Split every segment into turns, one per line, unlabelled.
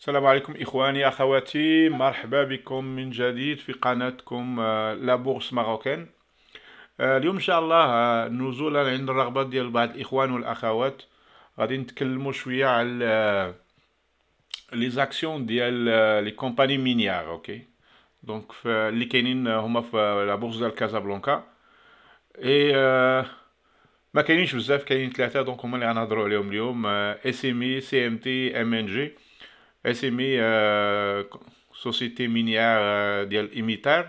السلام عليكم إخواني أخواتي، مرحبا بكم من جديد في قناتكم لا بورس ماروكان. اليوم إن شاء الله نزولا عند الرغبة ديال بعض الإخوان والأخوات غادي نتكلموا شوية على لي زاكسيون ديال لي كومباني مينيار. اوكي، دونك اللي كاينين هما في لا بورس ديال كازابلانكا. اي ما كاينينش بزاف، كاينين ثلاثة، دونك هما اللي غنهضروا عليهم اليوم: اس ام اي، سي ام تي، ام ان جي. SMI سوسيتي مينيار ديال إيميتار،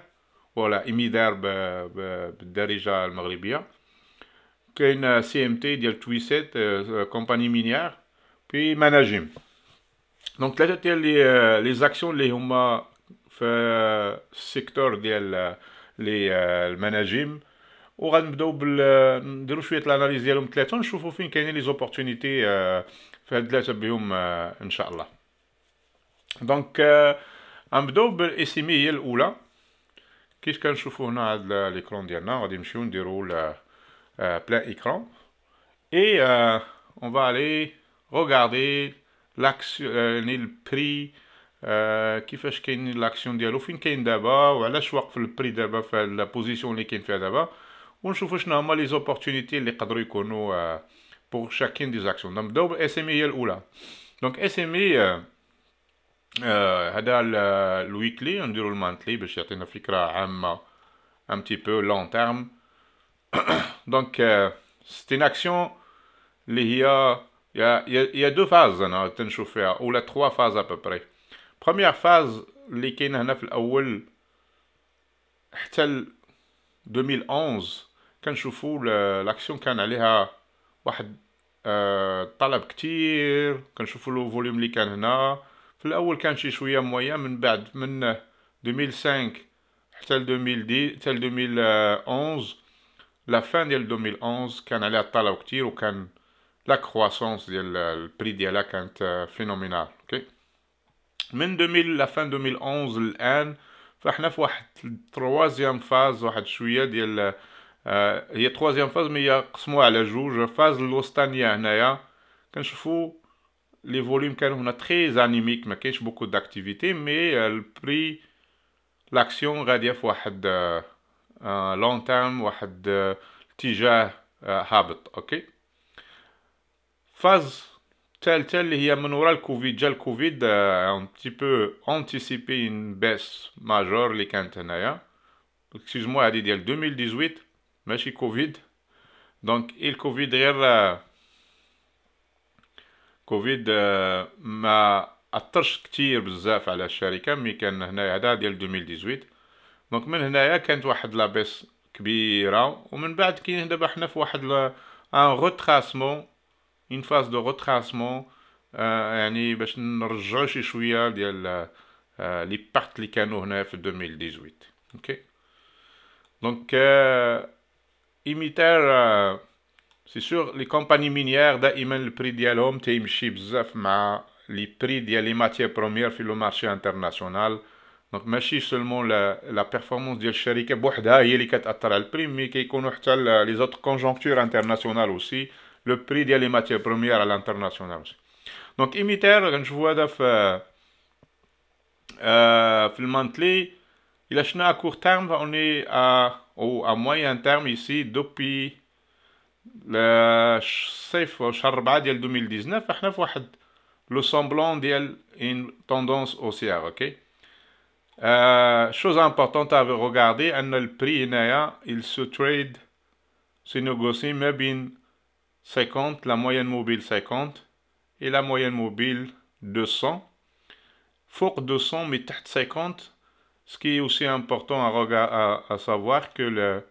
ولا إيميدار بالدارجة المغربية. كاين سي ام تي ديال تويسيت، كومباني مينيار. بي مناجم. دونك ثلاثة ديال لي زاكسيون اللي هما في السيكتور ديال لي المناجم. وغنبداو نديرو شويه الاناليز ديالهم ثلاثه، ونشوفوا فين كاينين لي زوبورتونيتي في هاد ثلاثه بهم ان شاء الله. دونك غنبداو بالاس ام هي الاولى. كيف كنشوفوا هنا على ليكرون ديالنا، غادي نمشيو نديرو بلان ايكران اي اون فا الي روغاردي لاكسيون، يعني البري، كيفاش كاين لاكسيون ديالو، فين كاين دابا، وعلاش واقف البري دابا في البوزيسيون اللي كاين فيها دابا، ونشوفوا شنو هما لي زوبورتونيتي اللي يقدروا يكونوا بور شاكين دي زاكسيون. نبداو بالاس ام هي الاولى. دونك اس ام اي هذا الويكلي، نديرو المانتلي باش يعطينا فكره عامه un petit peu long terme. Donc c'est une action اللي هي il y a deux phases انا تنشوف فيها، ولا trois phases à peu près. première phase اللي كاينه هنا في الاول حتى 2011 كنشوفوا لاكسيون كان عليها واحد طلب كتير، كنشوفوا لو فوليوم اللي كان هنا في الاول كان شي شويه مويا، من بعد من 2005 حتى ل 2010 حتى ل 2011 لا فان ديال 2011 كان عليها الطلب كتير، وكان لا كرواسونس ديال البري ديالها كانت فينومينال. اوكي، من 2000 لا فان 2011 الان فاحنا في واحد تروازيام فاز، واحد شويه ديال هي تروازيام فاز، مي قسموها على جوج. فاز الوسطانيه هنايا كنشوفوا لي فوليوم كانوا هنا تري انيميك، ما كاينش بوكو داكتيفيتي، مي البري لاكسيون غاديه في واحد لون تيرم، واحد اتجاه هابط. اوكي، فاز الثالثه اللي هي من وراء الكوفيد، جا الكوفيد ان بتي بو انتيسيبي ان بيس ماجور اللي كانت هنايا. اكسكيوزموا هادي ديال 2018 ماشي كوفيد. دونك الكوفيد غير كوفيد ما اثرش كتير بزاف على الشركه، مي كان هنايا هذا ديال 2018. دونك من هنايا كانت واحد لابيس كبيره، ومن بعد كاين دابا حنا في واحد ان روتراسمون، اون فاز دو روتراسمون، يعني باش نرجعوا شي شويه ديال لي بارت اللي كانوا هنا في 2018. اوكي، دونك ايميتار سي سور لي كومباني مينيير دائما البري ديالهم تيمشي بزاف مع لي بري ديال لي ماتيير بروميير في لو مارشي انترناسيونال. دونك ماشي سولمون لا بيرفورمانس ديال الشركه بوحدها هي اللي كتاثر على البري، مي كيكونوا حتى لي زوت كونجونكتور انترناسيونال اوسي، لو بري ديال لي ماتيير بروميير على الانترناسيونال اوسي. دونك ايميتار غنشوفوا هذا في المانتلي. الا شفنا ا كور تيرم فاوني او ا موين تيرم ايسي دوبي الصيف شهر 4 ديال 2019 فاحنا في واحد لو سامبلون ديال اون توندونس اوسيير. اوكي، chose importante à regarder ان البري هنايا il se trade se négocie ما بين 50 la moyenne mobile 50 et la moyenne mobile 200. فوق 200 mais تحت 50. Ce qui est aussi important à savoir que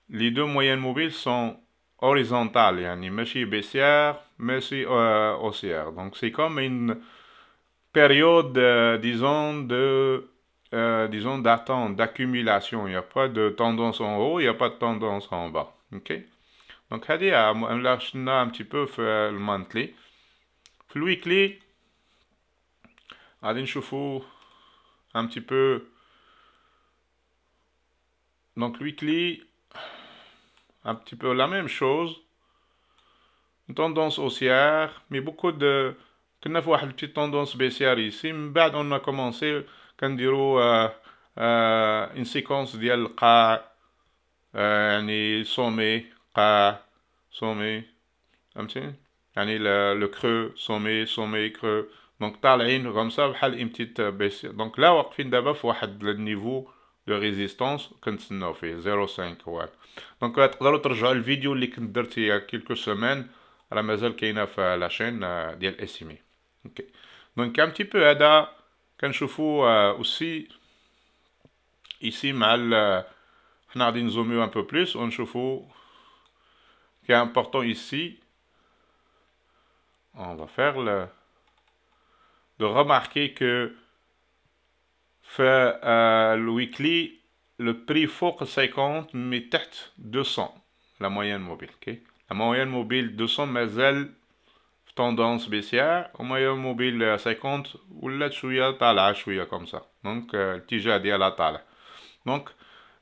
les deux moyennes mobiles sont horizontales, yani ماشي baissière, ماشي haussière. Donc c'est comme une période, disons d'attente, d'accumulation. Il n'y a pas de tendance en haut, il n'y a pas de tendance en bas. Ok? Donc هذه là شفنا un petit peu في المانتلي. في الويكلي غادي نشوفوا un petit peu. Donc weekly, un petit peu la même chose, une tendance haussière, mais beaucoup de كنا في واحد البتيت توندونس بيسيار يسي، من بعد اون كومونسي كنديرو ان سيكونس ديال القاع، يعني سومي قاع سومي، فهمتيني؟ يعني لو كرو سومي سومي كرو، دونك طالعين كومسا بحال ان بتيت بيسيار. دونك لا واقفين دابا في واحد النيفو دو ريزيستونس كنتسناو فيه 0.5 واط. دونك تقدروا ترجعوا الفيديو اللي كنت درت يا كيلكو سومان، راه مازال كاينه في لاشين ديال اسيمي. اوكي دونك ان بتي بو هذا كنشوفوا اوسي ici مع حنا غادي نزوميو ان بو بلوس ونشوفوا كي امبورطون ici on va faire de remarquer que في الويكلي le prix فوق 50 مي تحت 200 la moyenne mobile. Okay. La moyenne mobile 200 مازال في tendance baissière، ومويان موبيل 50 ولات شويه طالعه شويه comme ça. Donc الاتجاه ديالها طالع. Donc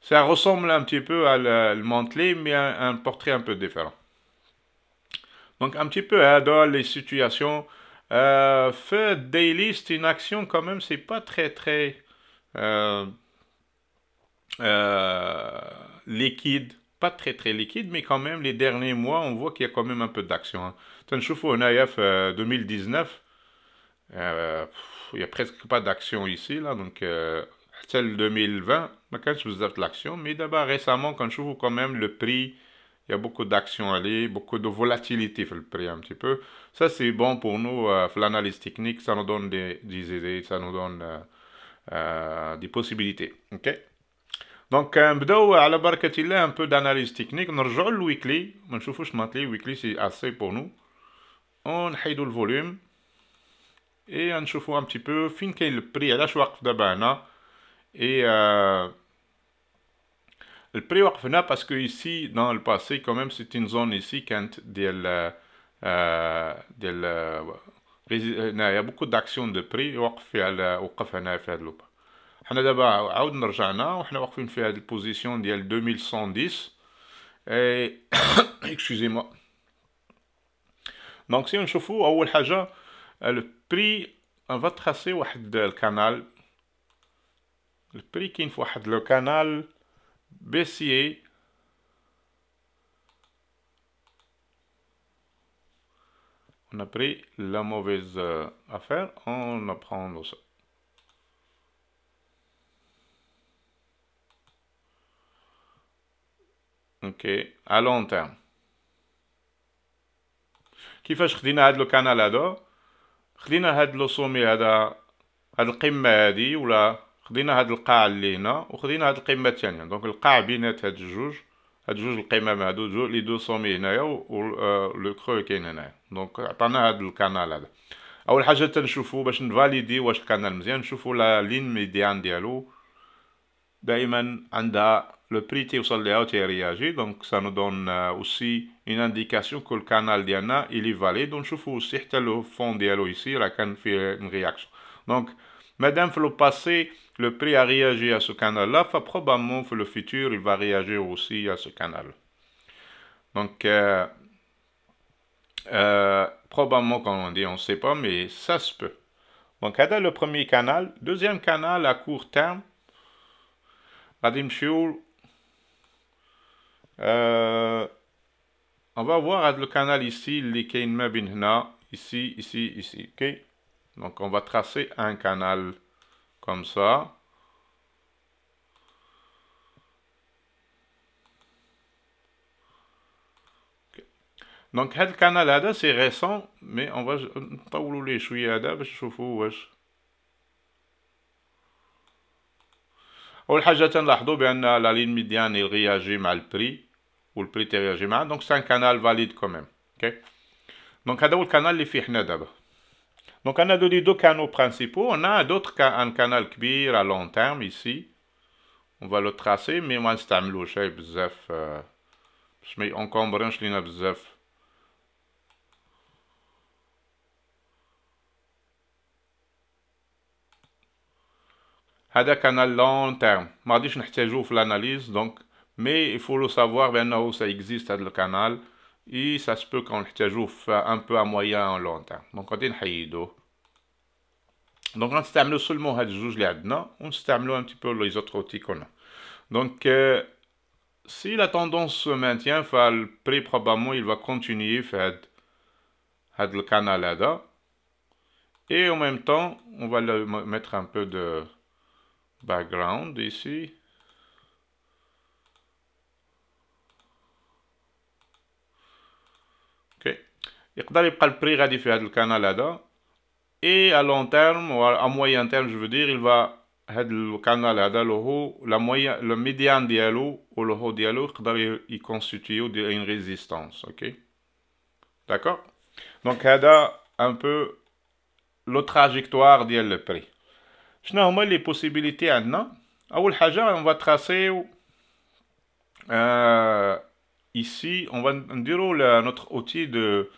ça ressemble un petit peu à le mantelé, mais un portrait un peu différent. Donc un petit peu dans les situations, fait daily, c'est une action quand même, c'est pas très liquide, pas très liquide, mais quand même les derniers mois, on voit qu'il y a quand même un peu d'action. Tenchoufou on a 2019, il y a presque pas d'action ici là, donc celle 2020, ما كانش بزاف de l'action, mais d'abord récemment quand je vois quand même le prix, il y a beaucoup d'actions allées, beaucoup de volatilité في le prix un petit peu. Ça c'est bon pour nous, l'analyse technique, ça nous donne des idées, ça nous donne des possibilités. Ok. Donc نبداو على بركة الله un peu d'analyse technique. نرجعوا للويكلي، ما نشوفوش المانتلي. ويكلي c'est assez pour nous. ونحيدوا الفوليوم et نشوفوا un petit peu فين كاين البري، علاش واقف دابا هنا. Et le prix واقف هنا parce que ici dans le passé quand même c'est une zone ici كانت ديال هنايا beaucoup d'actions de prix وقف فيها، وقف هنا في هاد لوبا. حنا دابا عاود رجعنا وحنا واقفين في هاد البوزيسيون ديال 2110 et excusez-moi. Donc si نشوفوا اول حاجه le prix on va tracer واحد الكانال. Le prix كاين في واحد لو كانال baissier on a pris la mauvaise affaire, on apprend ça. Ok, à long terme كيفاش خدينا هاد لو كانال هذا؟ خدينا هاد لو سومي هذا، هاد القمه هادي، ولا خدينا هاد القاع اللي هنا وخدينا هاد القمه الثانيه. دونك القاع بينات هاد الجوج، هاد جوج القمم هادو لي دو سومي هنايا ولو كرو كاين هنايا. دونك عطانا هاد الكانال هذا. اول حاجه تنشوفو باش نفاليدي واش الكانال مزيان، نشوفو لا لين ميديان ديالو دائما عندها لو بري تيوصل ليها وتيرياجي. دونك سا نو دون اوسي اون انديكاسيون كو الكانال ديالنا الي فاليد. ونشوفو اوسي حتى لو فون ديالو ايسي راه كان فيه اون رياكسيون. دونك مادام في لو باسي le prix a réagi à ce canal-là, probablement pour le futur, il va réagir aussi à ce canal. Donc, probablement, comme on dit, on ne sait pas, mais ça se peut. Donc, là, le premier canal. Deuxième canal, à court terme, on va voir le canal ici, ici, ok? Donc, on va tracer un canal comme ça. Donc هاد القناه هذا سي ريسون، مي اون فا نطولوا ليه شويه هذا باش نشوفوا واش. اول حاجه تنلاحظوا بان لا لين ميديان يرياجي مع البري والبري تيرياجي معاه، دونك سان كانال فاليد كوميم. اوكي دونك هذا هو الكانال اللي فيه حنا دابا. دونك انا هادو لي دو كانو برينسيبو. on a d'autres ان كانال كبير à long terme ici. on va le tracer مي ما نستعملوش بزاف باش ما ينكمبرونش لينا بزاف. هذا كانال لون تيرم ما غاديش نحتاجوه في الاناليز. دونك مي il faut le savoir بانه ça existe هذا الكانال et ça se peut qu'on نحتاجوه un peu à moyen et long terme. Donc غادي نحيدوه. Donc غنستعملو seulement هاد الجوج اللي عندنا ونستعملو un petit peu les autres outils qu'on a. Donc si la tendance se maintient, le prix probablement il va continuer faire le canal là. Et en même temps, on va le mettre un peu de background ici. Ok. يقدر يبقى البري غادي في هذا الكانال هذا. Et à long terme ou à moyen terme, je veux dire, il va هذا الكانال هذا اللي هو le médian ديالو ou le haut ديالو يقدر يconstituer une résistance, ok. D'accord. Donc هذا un peu le trajectoire ديال le prix. شنو هما les possibilités عندنا؟ أول حاجة on va tracer ici on va dire notre outil de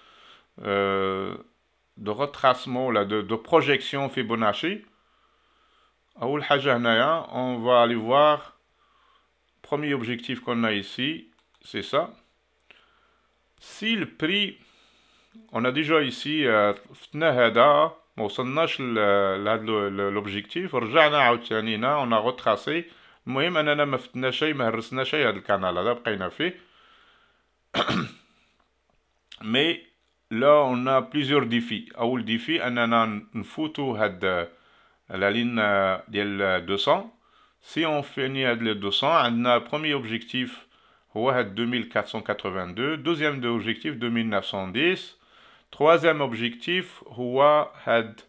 retracement là, de projection Fibonacci. أول حاجة هنايا on va aller voir premier objectif qu'on a ici, c'est ça. Si le prix on a déjà ici فتنا هذا ما وصلناش لهذا l'objectif رجعنا عاوتاني هنا on a retracé. المهم اننا ما فتنا شيء ما هرسنا شيء هذا الكانال هذا بقينا فيه. mais là on a plusieurs défis. اول défi اننا نفوتوا هاد la ligne ديال 200. si on finit هاد les 200 عندنا premier objectif هو هاد 2482. deuxième objectif 2910. troisième objectif هو هاد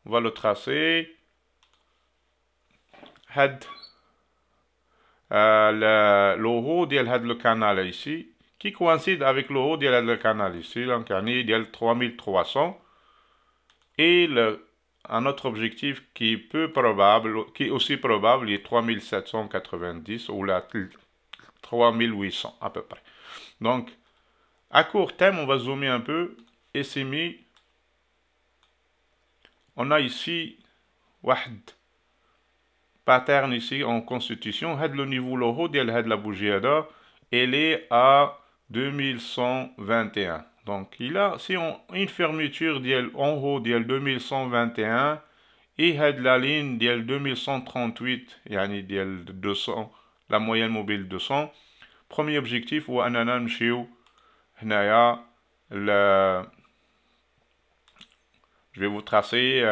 on va le tracer هاد le haut ديال هاد le canal ici qui coïncide avec le haut ديال هاد le canal ici donc يعني ديال 3300 et un autre objectif qui est aussi probable est 3790 ou la 3800 à peu près. Donc à court terme on va zoomer un peu et c'est mis on a ici واحد pattern ici en constitution. Le niveau le haut de la bougie elle est à 2121. Donc il a si on une fermeture en haut de 2121 et la ligne de 2138 يعني ديال 200 la moyenne mobile 200. premier objectif هو اننا نمشيو هنايا je vais vous tracer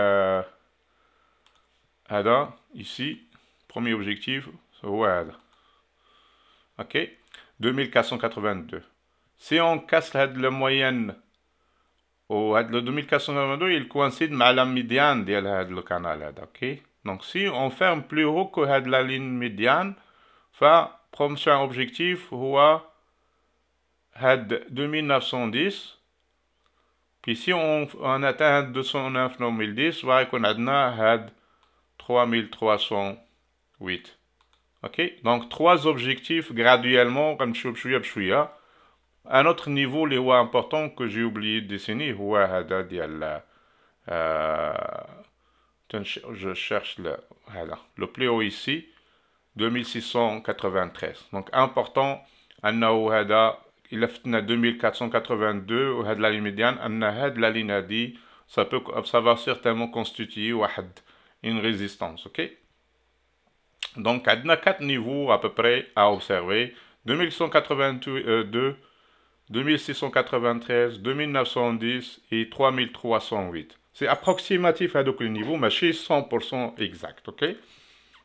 هذا ici. Premier objectif, c'est ok, 2482. Si on casse la moyenne, le 2482, il coïncide avec la médiane de le canal. Ok, donc si on ferme plus haut que la ligne médiane, prochain objectif, c'est 2910. Puis si on atteint 209 9010, on a 3308. Ok, donc trois objectifs graduellement comme un autre niveau les important que j'ai oublié de dessiner je cherche le plus haut ici 2693. donc important il a fait 2482 ou la ligne médiane la ligne dit ça va certainement constituer une résistance. Ok, donc on a 4 niveaux à peu près à observer 2182, 2693, 2910 et 3308. c'est approximatif à donc le niveau mais c'est 100% exact. Ok,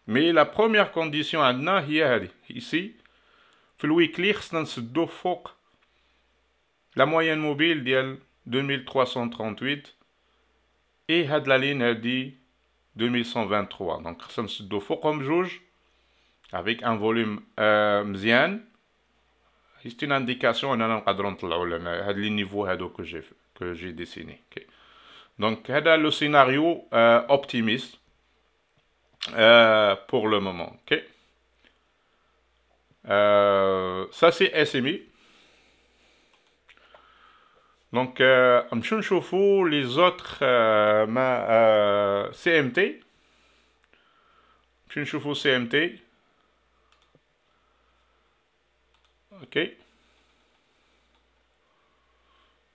mais la première condition هي ici في الويكلي خصنا نسدو فوق la moyenne mobile ديال 2338 et هاد la ligne هادي 2123. donc خصنا نسدو فوقهم بجوج avec un volume مزيان. c'est une indication اننا نقدروا نطلعوا لنا هاد لي نيفو هادو que j'ai dessiné. okay. donc هذا le scénario optimiste pour le moment. ok, ça c'est SMI. donc نمشيو نشوفوا les autres CMT. نمشيو نشوفوا CMT. ok,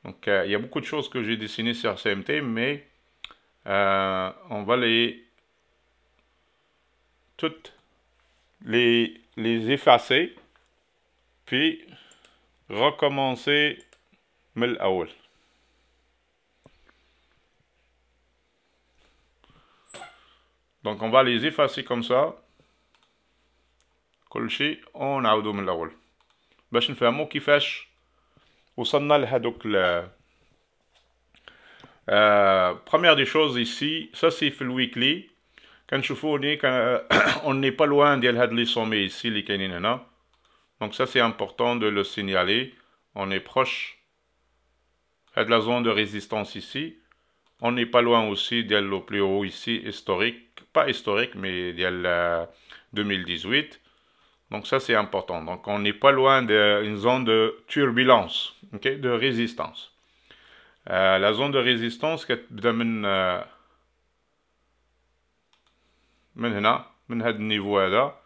Donc il y a beaucoup de choses que j'ai dessinées sur CMT, mais on va toutes les effacer, puis recommencer من الأول. Donc on va les effacer comme ça كل شيء ونعاودو من الأول باش نفهمو كيفاش وصلنا لهادوك première des choses ici, ça c'est في الويكلي كنشوفو on n'est pas loin ديال هاد لي sommets ici اللي كاينين هنا. Donc ça c'est important de le signaler, on est proche de la zone de résistance ici. On n'est pas loin aussi le plus haut ici, historique, pas historique, mais de 2018. Donc ça c'est important. Donc on n'est pas loin d'une zone de turbulence, okay, de résistance. La zone de résistance كتبدا من هنا من هذا النيفو هذا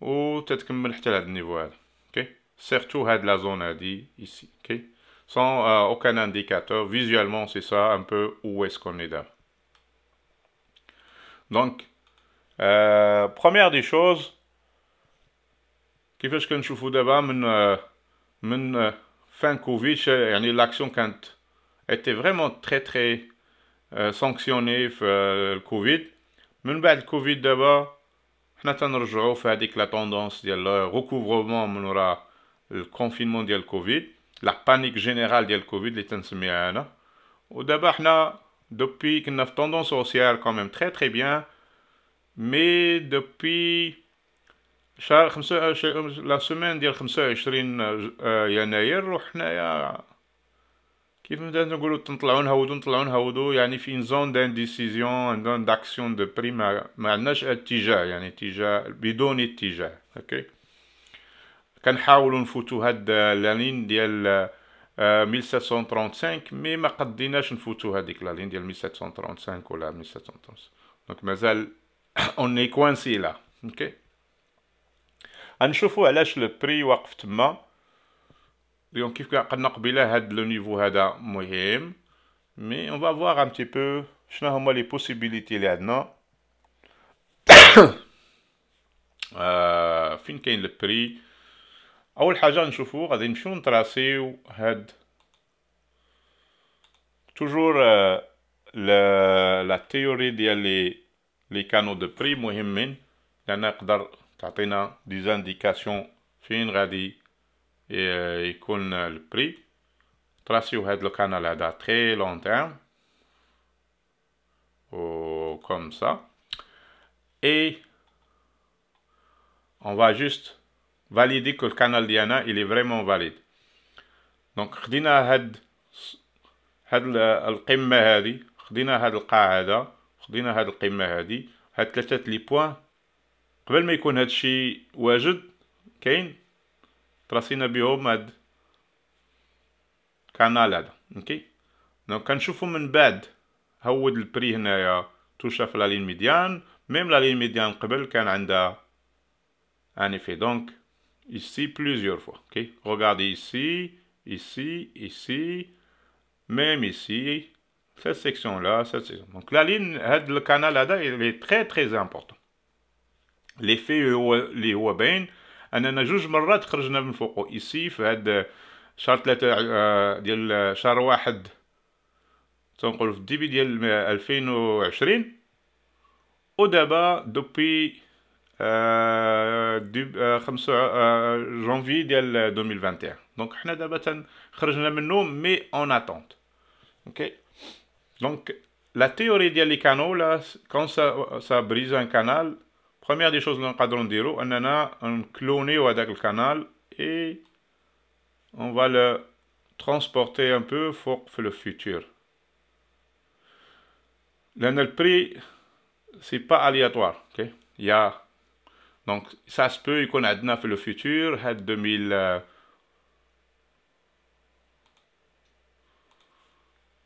وتتكمل حتى لهذا النيفو هذا. Okay. Surtout هاد la zone هادي ici. Okay. Sans aucun indicateur. Visuellement, c'est ça un peu où est-ce qu'on est là. Donc, première des choses, كيفاش كنشوفوا دابا من fin Covid, يعني l'action كانت était vraiment très sanctionnée في الكوفيد. من بعد الكوفيد دابا حنا تنرجعوا في هذيك لا طوندونس ديال recouvrement من وراء الكونفينمون ديال الكوفيد. La panique générale ديال الكوفيد اللي تنسميها انا ودابا حنا دوبي كنا في tendance haussière quand même très bien mais depuis شهر لا سيمين ديال 25 يناير وحنايا كيف بدنا نقولوا نطلعوا نهودوا يعني في زون d'aindécision زون d'action de prix ما عندناش اتجاه يعني اتجاه بدون اتجاه. اوكي كنحاولوا نفوتوا هاد لالين ديال 1735 مي ما قديناش نفوتوا هذيك لالين ديال 1735 ولا 1735 دونك مازال اون اي كوانسي لا. اوكي غنشوفوا علاش لو بري واقف تما. دونك كيف قلنا قبيله هاد لو نيفو هذا مهم مي اون فا فوار ان بتي بو شنو هما لي بوسيبيليتي اللي عندنا. فين كاين لو بري؟ اول حاجه نشوفو غادي نمشيو نطراسيو هاد توجور لا تيوري ديال لي كانو دو بري مهمين لان يقدر تعطينا دي زانديكاسيون فين غادي يكون البري. طراسيو هاد لو كانال هذا تري لون تيرم او كوم سا اي on va juste valider que le canal Diana il est vraiment valide. Donc خدينا هاد القمة هذه خدينا هاد القاع هذا خدينا هاد القمة هذه هاد ثلاثة لي بوان قبل ما يكون هاد الشيء واجد كاين تراسينا بهم هاد كانال هذا. اوكي دونك كنشوفو من بعد هود البري هنايا توشا في لا لين ميديان ميم لا لين ميديان قبل كان عندها un effet. Donc, ici, plusieurs fois. Ok, regardez ici, même ici, cette section-là, cette section. Donc, la ligne, le canal là, il est très important. L'effet اللي هو باين أننا جوج مرات خرجنا من فوقه. ici في هاد شهر 3 ديال شهر 1 تنقول في الديبي ديال 2020 ودابا دوبي 5 janvier ديال 2021. دونك حنا دابا خرجنا منه مي اون اتونت. اوكي دونك لا تيوري ديال لي كانو لا كون سا بريز ان كانال بروميير دي شوز اللي نقدروا نديرو اننا نكلونيو هذاك الكانال اي اون فا لو ترانسبورتي ان بو فوق في لو فيتور لان البري سي با الياتوار. اوكي يا Donc, ça se peut qu'on a dans le futur, 2000.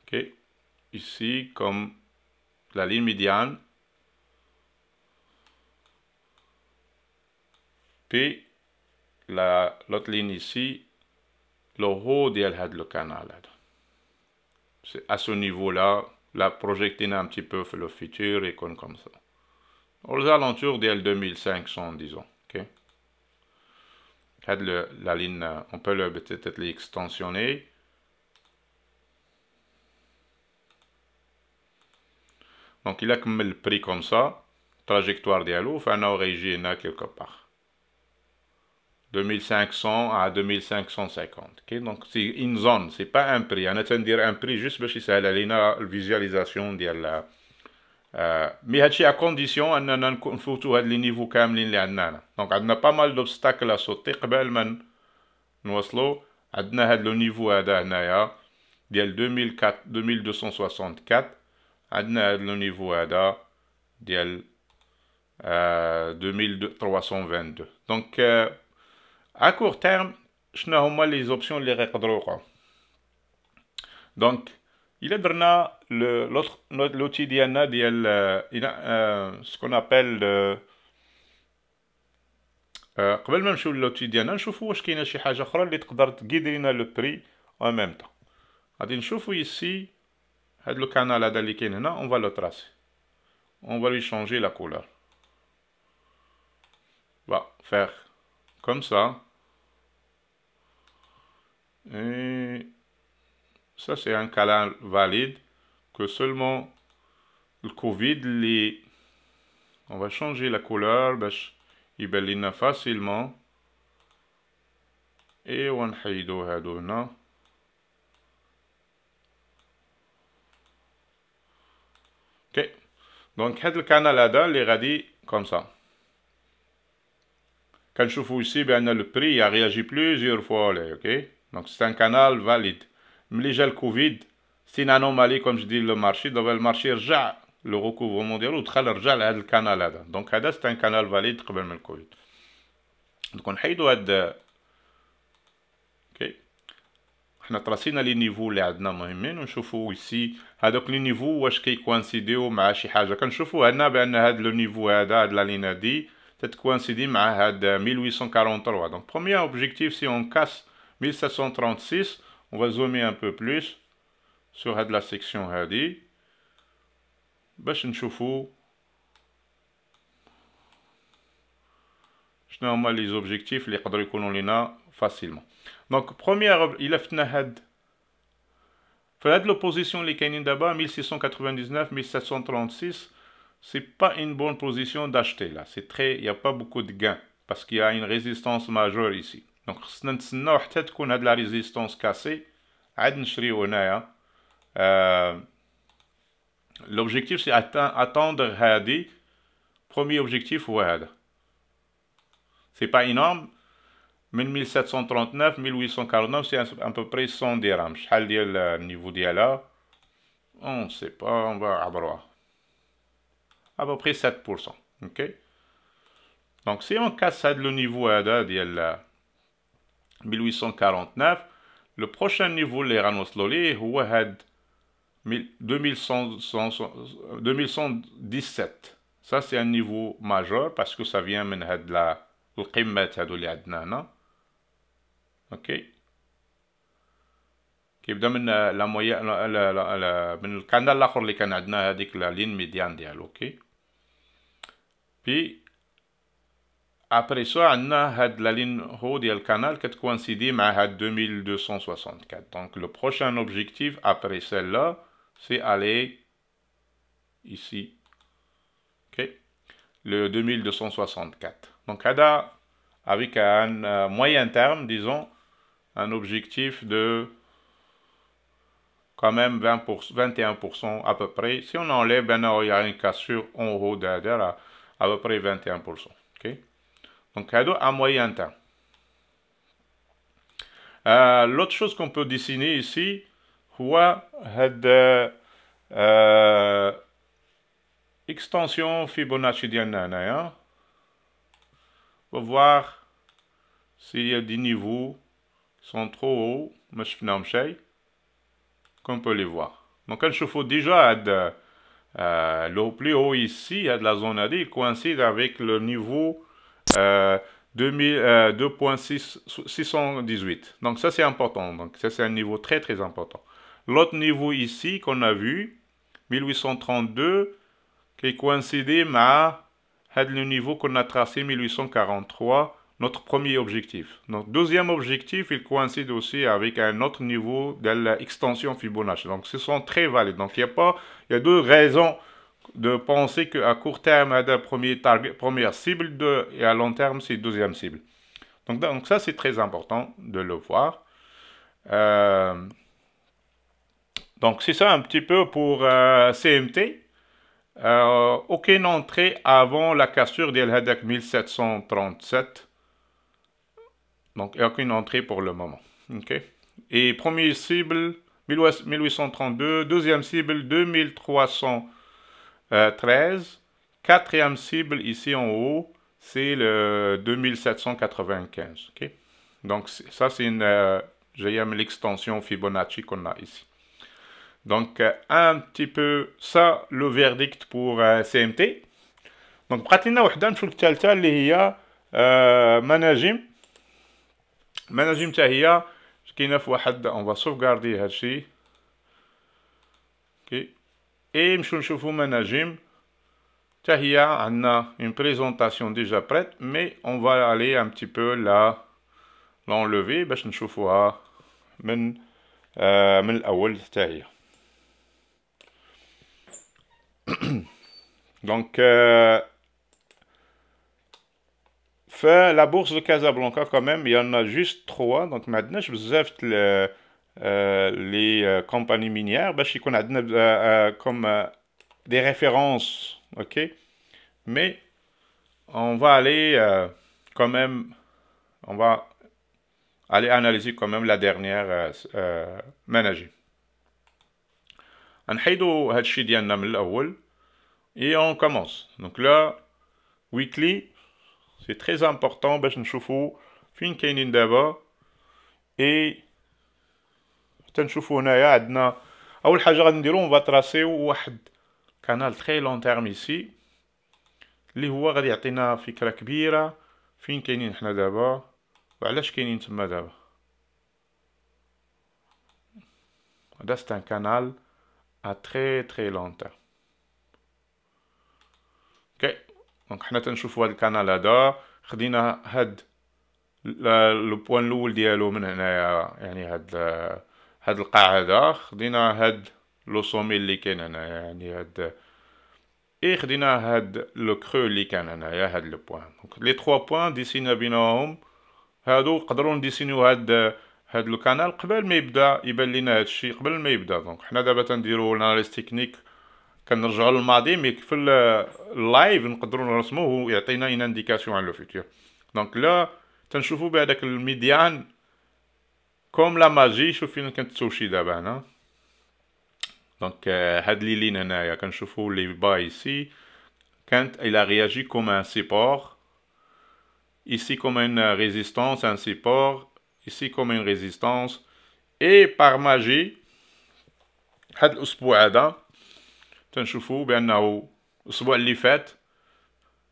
Ok, ici, comme la ligne médiane. Puis, l'autre ligne ici, le haut de le canal. à ce niveau-là, la projeter un petit peu le futur et comme ça. Aux alentours de 2500, disons. Ok. La ligne, on peut peut-être l'extensionner. Donc, il a comme le prix comme ça, trajectoire d'Yalou, enfin, on aurait origine quelque part. 2500 à 2550. Okay? Donc, c'est une zone, c'est pas un prix. On a dire un prix juste parce que c'est la visualisation de la. Mais c'est à condition أننا نفوتوا هاد les niveaux كاملين اللي عندنا. Donc, عندنا pas mal d'obstacles à sauter قبل ما نوصلوا. عندنا هاد le niveau هذا هنايا ديال 2264. عندنا هاد le niveau هذا ديال 2322. Donc, à court terme, شنو هما les options اللي غيقدروا. Donc, il a donné l'outil ديالنا ديال ce qu'on appelle قبل ما نمشيو للوتي ديالنا نشوفوا واش كاينه شي حاجه اخرى اللي تقدر تقيد لينا لو بري en même temps. غادي نشوفوا ici هاد لو كانال هذا اللي كاين هنا on va le tracer. On va lui changer la couleur. On va faire comme ça. Et ça, c'est un canal valide que seulement le Covid, on va changer la couleur, il belline facilement. Et on va هادو. Ok. Donc, هاد الكانال هذا اللي غادي comme ça. كنشوفوا ici بأن le prix a réagi plusieurs fois, ok? Donc, c'est un canal valide. ملي جا الكوفيد سي une anomalie comme je dis le marché. دابا المارشي رجع le recouvrement ديالو دخل رجع لهذا الكانال هذا. دونك هذا c'est un canal valide قبل من الكوفيد. دونك نحيدو هاد اوكي. حنا طراسينا لي نيفو اللي عندنا مهمين ونشوفو ici هادوك لي نيفو واش كيكوانسيديو مع شي حاجه. كنشوفو هنا بان هاد لو نيفو هذا هاد لا لينا دي تتكوانسيدي مع هاد 1843. Donc premier objectif, si on casse 1736, on va zoomer un peu plus sur هاد la section هادي باش نشوفو شنو هما لي زوبجيكتيف اللي يقدروا يكونوا لينا فاسيلمون. دونك بروميير الى فتنا هاد في هاد لوبوزيسيون اللي كاينين دابا 1699 1736. C'est pas une bonne position d'acheter là. C'est très, il n'y a pas beaucoup de gains parce qu'il y a une résistance majeure ici. Donc, خصنا نتسناو حتى تكون هاد la résistance cassée. عاد نشريو هنايا. L'objectif c'est attendre هادي. Premier objectif هو هذا. C'est pas énorme. من 1739 1849 c'est à peu près 100 dirhams. شحال ديال النيفو ديالها؟ On sait pas, on va عبروها. À peu près 7%. Ok? Donc, si on casse le niveau de 1849, le prochain niveau, les Ranosloli, c'est 2117. Ça, c'est un niveau majeur parce que ça vient de la ok? كيبدا من لا مويا من الكانال الاخر اللي كان عندنا هذيك لا لين ميديان ديالو اوكي. Puis, après ça, on a la ligne haut du canal qui coïncide avec 2264. Donc, le prochain objectif après celle-là, c'est aller ici. Ok. Le 2264. Donc, avec un moyen terme, disons, un objectif de quand même 21% à peu près. Si on enlève, il y a une cassure en haut derrière. À peu près 21%. Okay? Donc, à moyen terme. L'autre chose qu'on peut dessiner ici, c'est extension Fibonacci d'Yanana. On va voir s'il y a des niveaux qui sont trop hauts, qu'on peut les voir. Donc, quand je fais déjà le plus haut ici, de la zone AD, il coïncide avec le niveau 2.618. Donc ça c'est important. Donc ça c'est un niveau très très important. l'autre niveau ici qu'on a vu 1832 qui coïncidait avec le niveau qu'on a tracé 1843, notre premier objectif. Notre deuxième objectif, il coïncide aussi avec un autre niveau de l'extension Fibonacci. Donc, ce sont très valides. Donc, il y a deux raisons de penser qu'à court terme, il y a première cible et à long terme, c'est deuxième cible. Donc ça, c'est très important de le voir. Donc, c'est ça un petit peu pour CMT. Aucune entrée avant la cassure d'El Hadak 1737. Donc, il n'y a aucune entrée pour le moment. Okay. Et première cible, 1832. Deuxième cible, 2313. Quatrième cible, ici en haut, c'est le 2795. Okay. Donc, ça, c'est l'extension Fibonacci qu'on a ici. Donc, un petit peu ça, le verdict pour CMT. Donc, بقات لنا وحده نشوف الثالثه اللي هي مناجم حتى هي كاينه في واحد اون فا سوفغاردي هادشي اوكي اي نمشيو نشوفو مناجم حتى هي عندنا une présentation déjà prête mais on va aller un petit peu l'enlever باش نشوفوها من الاول حتى هي. Donc, la bourse de Casablanca, quand même, il y en a juste 3. Donc, maintenant, je vous invite les compagnies minières. Je qu'on a comme des références. OK? Mais, on va aller quand même, on va aller analyser quand même la dernière manager. نحيدو هادشي ديالنا من الأول. Et on commence. Donc là, weekly, c'est très important باش نشوفوا فين كاينين دابا. Et تنشوفوا هنايا عندنا أول حاجة غادي نديرو on va tracer واحد canal très long terme ici اللي هو غادي يعطينا فكرة كبيرة فين كاينين حنا دابا وعلاش كاينين تما دابا. هذا c'est un canal à très très long terme. اوكي دونك حنا تنشوفوا هاد الكانال هذا خدينا هاد لو بوين الاول ديالو من هنايا يعني هاد القاع هذا خدينا هاد لو سومي اللي كاين هنايا يعني هاد خدينا هاد لو كرو اللي كان هنايا هاد لو بوين. دونك لي 3 بوين ديسينا بينهم هادو نقدروا نديسينيو هاد لو كانال قبل ما يبدا يبان لينا هادشي قبل ما يبدا. دونك حنا دابا تنديرو اناليز تكنيك كنرجعوا للماضي مي في اللايف نقدروا نرسموه ويعطينا ان انديكاسيون على لو فيتور. دونك لا تنشوفوا بهذاك الميديان كوم لا ماجي. شوف فين كنتسوشي دابا هنا. دونك هاد لي لين هنايا كنشوفوا لي با ايسي كانت il a réagi comme un support, ici comme une résistance, un support, ici comme une résistance et par magie هاد الاسبوع هذا تنشوفوا بانه الاسبوع اللي فات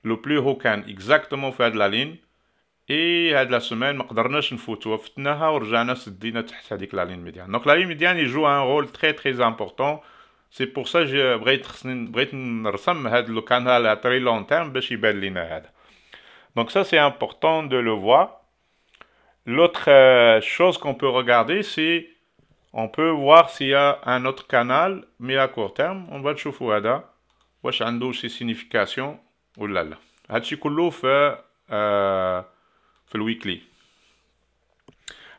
لو بلو هو كان اكزاكتومون في هاد لا لين اي هاد لا سيمين ما قدرناش نفوتوها فتناها ورجعنا سدينا تحت هذيك لا لين ميديان. دونك لا لين ميديان يجو ان رول تري تري امبورطون. سي بور سا بغيت نرسم هاد لو كانال ا تري لون تيرم باش يبان لينا هذا. دونك ça c'est important de le voir. L'autre chose qu'on peut regarder c'est on peut voir s'il y a un autre canal, mais à court terme, on va نشوفوا هذا واش عنده شي signification ولا لا. هادشي كله في الويكلي.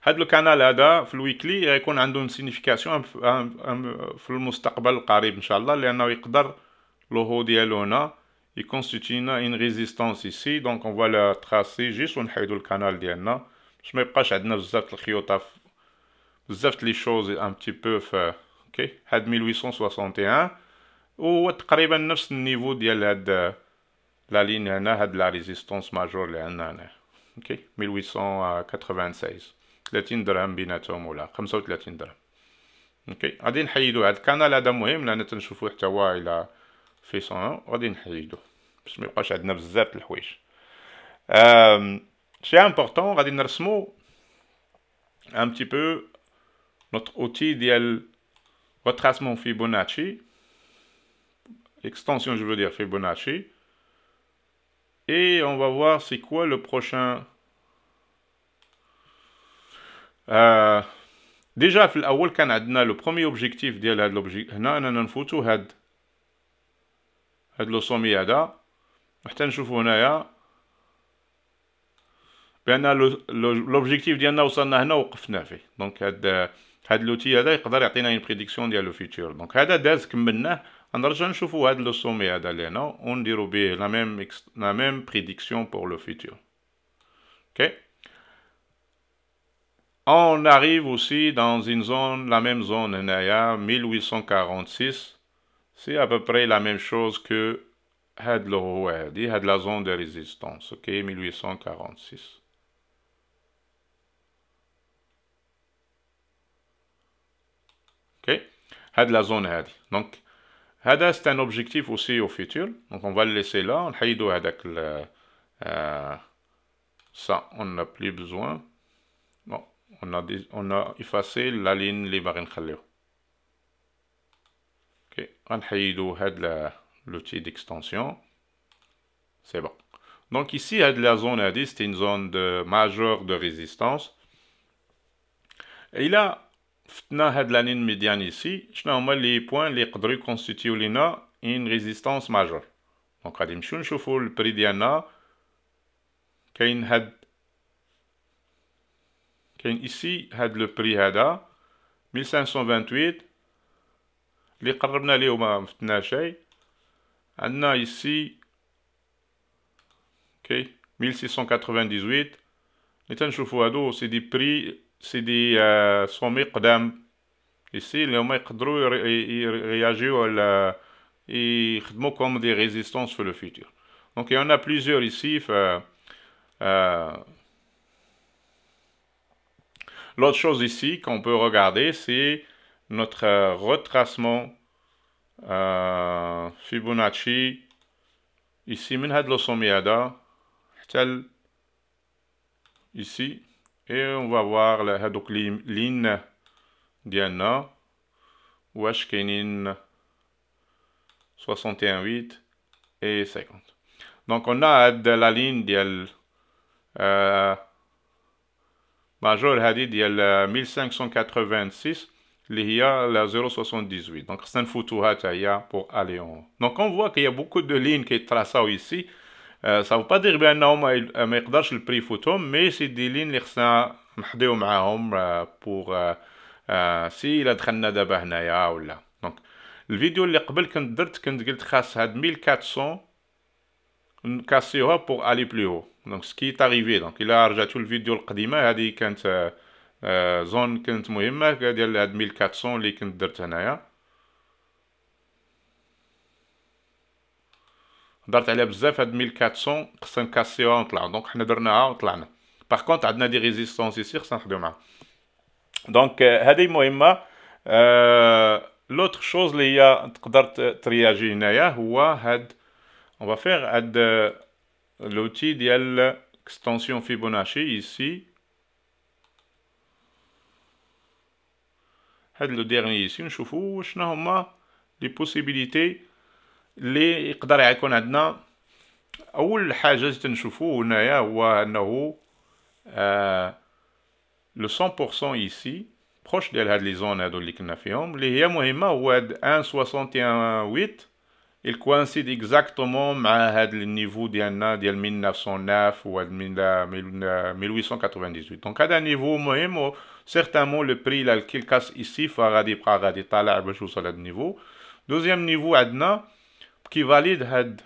هاد القنال هذا في الويكلي غيكون عنده signification في المستقبل القريب ان شاء الله لانه يقدر لوهو ديالو هنا يكونستيتينا une résistance ici. Donc on va le tracer juste ونحيدو القنال ديالنا باش ما يبقاش عندنا بزاف الخيوطه بزاف لي شوز ان بتي بو في اوكي. هاد 1861 وهو تقريبا نفس النيفو ديال هاد لا لين هنا هاد لا ريزيستونس ماجور اللي عندنا هنا اوكي 1896 30 درهم بيناتهم ولا 35 درهم اوكي. غادي نحيدو هاد القنال هذا مهم لان تنشوفوه حتى هو الى في 100 غادي نحيدو باش ما يبقاش عندنا بزاف الحوايج. شي امبورطون غادي نرسمو un petit peu notre outil ديال retracement Fibonacci, extension je veux dire Fibonacci, et on va voir c'est quoi le prochain. Déjà في الأول كان عندنا le premier objectif ديال هاد l'objectif هنا أننا نفوتو هاد لو سومي هذا، حتى نشوفو هنايا بأن l'objectif ديالنا وصلنا هنا وقفنا فيه. دونك هاد لوتي هذا يقدر يعطينا اون بريديكسيون ديال لو فيتور. دونك هذا داز كملناه، غنرجع نشوفو هاد لو سومي هذا اللي هنا ونديرو به لا ميم بريديكسيون بور لو فيتور. اوكي. On arrive aussi dans une zone, la même zone, 1846. C'est à peu près la même chose que la zone de résistance. Ok, 1846. Ok, la zone. Donc, c'est un objectif aussi au futur. Donc, on va le laisser là. Ça, on n'a plus besoin. Bon. On a effacé la ligne اللي باغي نخليو. Ok, غنحيدو هاد l'outil d'extension. C'est bon. Donc ici, la zone هادي, c'est une zone majeure de résistance. Et là, فتنا هاد la ligne médiane ici, شنو هما les points اللي يقدروا يكونستيتيو لينا une résistance majeure. Donc غادي نمشيو نشوفو البري ديالنا. كاين ici le prix هذا 1528 اللي قربنا ليه وما فتنا شيء. عندنا ici ok 1698 اللي تنشوفوا هادو سي دي بري سي دي سومي قدام ici اللي هما يقدروا يرياجيو ولا يخدموا comme des résistances في le futur. Donc il y en a plusieurs ici. L'autre chose ici qu'on peut regarder, c'est notre retracement Fibonacci. Ici, من هاد لو سومي هذا حتى ici. Et on va voir هادوك لين ديالنا واش كاينين 61.8 et 50. Donc on a la ligne ديال ماجور هذه ديال 1586 اللي هي la 0.78. Donc خصنا نفوتوها حتى هي pour aller en haut. Donc on voit qu'il y a beaucoup de lignes qui tracent ici. Ça veut pas dire بانهم ما يقدرش البري يفوتهم، mais c'est des lignes اللي خصنا نحضيو معاهم pour سي الا دخلنا دابا هنايا ولا. دونك الفيديو اللي قبل كنت قلت خاص هاد 1400 نكاسيوها pour aller plus haut. Donc ce qui est arrivé, donc إلا رجعتو الفيديو القديمة هذه كانت زون كانت مهمة ديال هاد 1400 اللي كنت درت هنايا. هضرت عليها بزاف هاد 1400 خصنا نكاسيوها ونطلعو. دونك حنا درناها وطلعنا. باغ كونت عندنا دي ريزيستونس يسي خصنا نخدمو معاها. دونك هذه مهمة. لوتر شوز اللي هي تقدر ترياجي هنايا هو هاد on va faire l'outil de l'extension Fibonacci ici. Le dernier ici, نشوفو شنو هما les possibilités اللي يقدر يكون عندنا. أول حاجة تنشوفو هنايا هو أنه le 100% ici proche ديال هاد لي زون هادو اللي كنا فيهم اللي هي مهمة هو هاد 1.61.8. Il coïncide exactement مع هاد النيفو ديالنا ديال 1909 و 1898. دونك هذا نيفو مهم و سيغتامون لو بري اللي كاس ici فغادي يبقى غادي طالع باش يوصل هاد النيفو. دوزيام نيفو عندنا كي فاليد هاد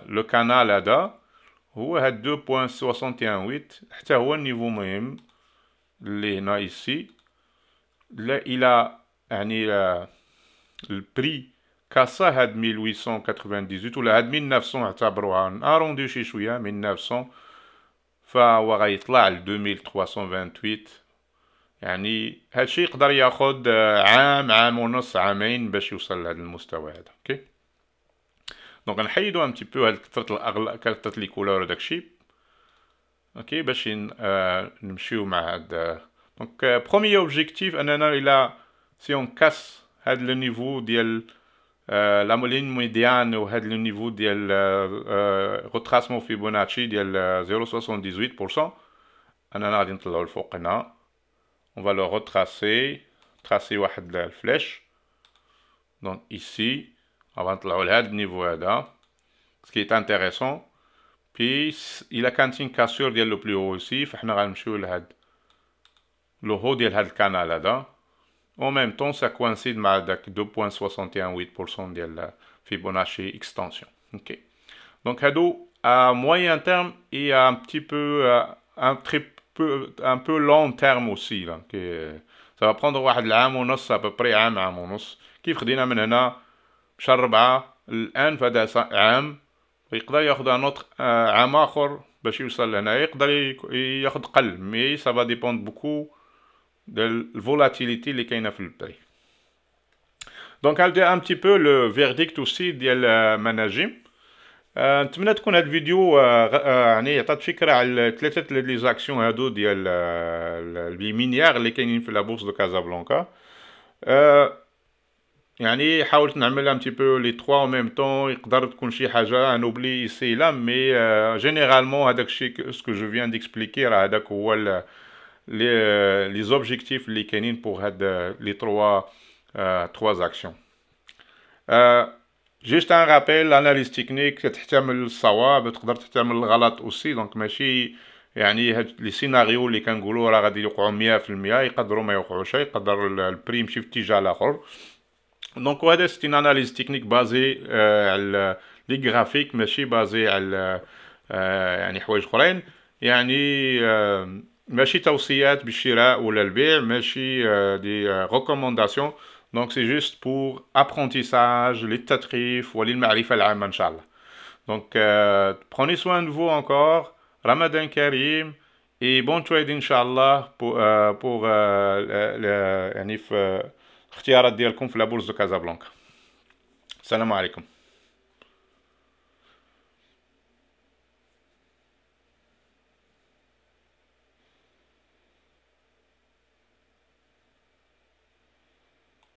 لو كانال هذا هو هاد 2.61.8 حتى هو النيفو مهم اللي هنا ici. لا الى يعني البري كاسا هاد 1898 ولا هاد 1900 اعتبروها نارونديو شي شويه 1900 فهو غيطلع ل 2328. يعني هادشي يقدر ياخد عام ونص عامين باش يوصل لهاد المستوى هذا. اوكي. دونك نحيدو ان تي بو هاد كثرة لي كولور داكشي. اوكي باش نمشيو مع هاد. دونك بروميي اوبجيكتيف اننا الى si on casse le niveau de la ligne médiane ou le niveau de retracement Fibonacci de 0,78%, on va le retracer, tracer une flèche. Donc ici, on va le niveau là, ce qui est intéressant. Puis il a quand une cassure le plus haut ici, on va aller le haut de ce canal là. En même temps, ça coïncide avec 2,618% de la Fibonacci extension. Ok. Donc, à moyen terme et un petit peu, un peu long terme aussi. Là, ça va prendre à peu près عام ونص. كيف خدينا من هنا بشهر 4 الآن فهذا عام ويقدر ياخذ نوتر عام آخر باش يوصل لهنا يقدر ياخذ قل مي ça va dépendre beaucoup de la volatilité اللي كاينه في البري. دونك هذا un petit peu le verdict aussi ديال مناجم. نتمنى تكون هذا الفيديو يعني عطات فكره على ثلاثه لي زاكسيون هادو ديال لي مينيير اللي كاينين في لابورس دو كازابلانكا. يعني حاولت نعمل un petit peu les trois en même temps. يقدر تكون شي حاجه ان اوبلي ايسي لا مي جينيرالمون هذاك الشيء سكو جو فيان ديكسبليكي راه هذاك هو لي زوبجيكتيف اللي كاينين بوغ هاد لي trois actions. جيست ان رابيل الاناليز تكنيك تحتمل الصواب تقدر تحتمل الغلط اوسي دونك ماشي يعني هاد لي سيناريو اللي كنقولوا راه غادي يوقعوا 100% يقدروا ما يوقعوش يقدر البري يمشي في اتجاه الاخر. دونك هذا سي ان اناليز تكنيك بازي على لي غرافيك ماشي بازي على يعني حوايج اخرين يعني ماشي توصيات بالشراء ولا البيع ماشي دي ريكومونداسيون. Donc c'est juste pour apprentissage, للتثقيف وللمعرفة العامة إن شاء الله. Donc prenez soin de vous encore. Ramadan Karim et bon trade إن شاء الله pour يعني في اختيارات ديالكم في لابورس دو كازابلانكا. السلام عليكم.